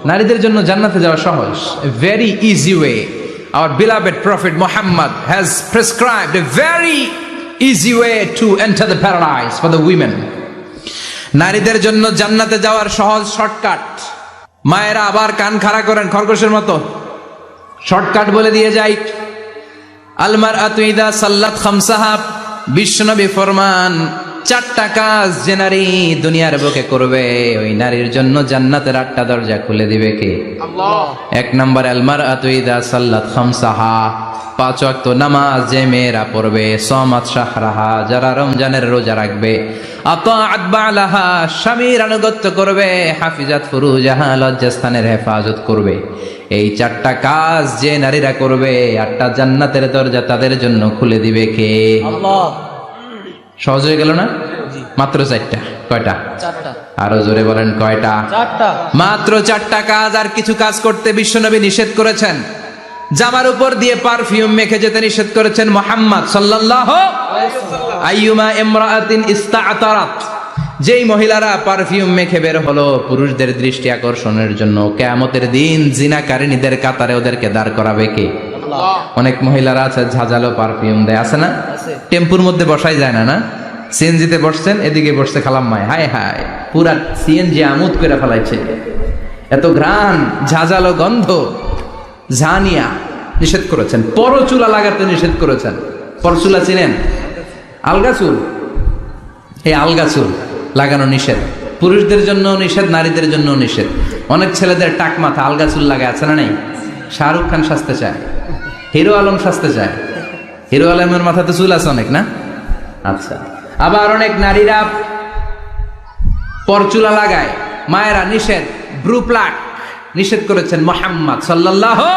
নারীদের জন্য জান্নাতে যাওয়া সহজ, a very easy way. Our beloved Prophet Muhammad has prescribed a very easy way to enter the paradise for the women. নারীদের জন্য জান্নাতে যাওয়ার সহজ শর্টকাট। মায়েরা আবার কান খাড়া করেন খরগোশের মতো, শর্টকাট বলে দিয়ে যাই। আল মারআতু ইযা সাল্লাত খামসাহা, বিশ্বনবী ফরমান, চারটা কাজ যে নারী দুনিয়ার বুকে করবে ওই নারীর জন্য জান্নাতের 8টা দরজা খুলে দিবে কে? আল্লাহ। 1 নম্বর, আল মারআতু ইযা সাল্লাত খামসাহা, 5 ওয়াক্ত নামাজ যে মেয়েরা পড়বে, সামাত শাহরাহা, যারা রমজানের রোজা রাখবে, আতাআত বালাহা, স্বামীর আনুগত্য করবে, হাফিজাত ফুরুজাহা, লজ্জাস্থানের হেফাজত করবে। এই 4টা কাজ যে নারীরা করবে 8টা জান্নাতের দরজা তাদের জন্য খুলে দিবে কে? আল্লাহ। সহজ হয়ে গেল না? মাত্র 4টা। কয়টা? 4টা। আরো জোরে বলেন কয়টা? 4টা। মাত্র 4টা কাজ। আর কিছু কাজ করতে বিশ্বনবী নিষেধ করেছেন। জামার উপর দিয়ে পারফিউম মেখে যেতে নিষেধ করেছেন মুহাম্মদ সাল্লাল্লাহু আলাইহি ওয়াসাল্লাম। আইয়ুমা ইমরাআতিন ইস্তাআতারাত, যেই মহিলারা পারফিউম মেখে বের হলো পুরুষদের দৃষ্টি আকর্ষণের জন্য, কিয়ামতের দিন জিনাকারিনীদের কাতারে ওদেরকে দাঁড় করাবে কে? আল্লাহ। অনেক মহিলারা আছে ঝাঁঝালো পারফিউম দেয়, আছে না? টেম্পুর মধ্যে বসাই যায় না, না? সিএনজিতে বসছেন, এদিকে বসছে খালাম্মায়, হায় হায় পুরা সিএনজি আমোদ করে ফেলাইছে, এত ঘ্রাণ, ঝাঁঝালো গন্ধ। ঝানিয়া নিষেধ করেছেন। পরচুলা লাগাতে নিষেধ করেছেন। পরচুলা চিনেন? আলগা চুল, এই আলগা চুল লাগানো নিষেধ। পুরুষদের জন্য নিষেধ, নারীদের জন্য নিষেধ। অনেক ছেলেদের টাক মাথা আলগা চুল লাগায়, আছে না? নাই? শাহরুখ খান সাজতে চায়, হিরো আলম সাজতে চায়। হিরো আলমের মাথাতে চুল আছে অনেক, না? আচ্ছা। আবার অনেক নারীরা পরচুলা লাগায়। মায়েরা নিষেধ। ব্রু প্লাক নিষেধ করেছেন মুহাম্মদ সাল্লাল্লাহু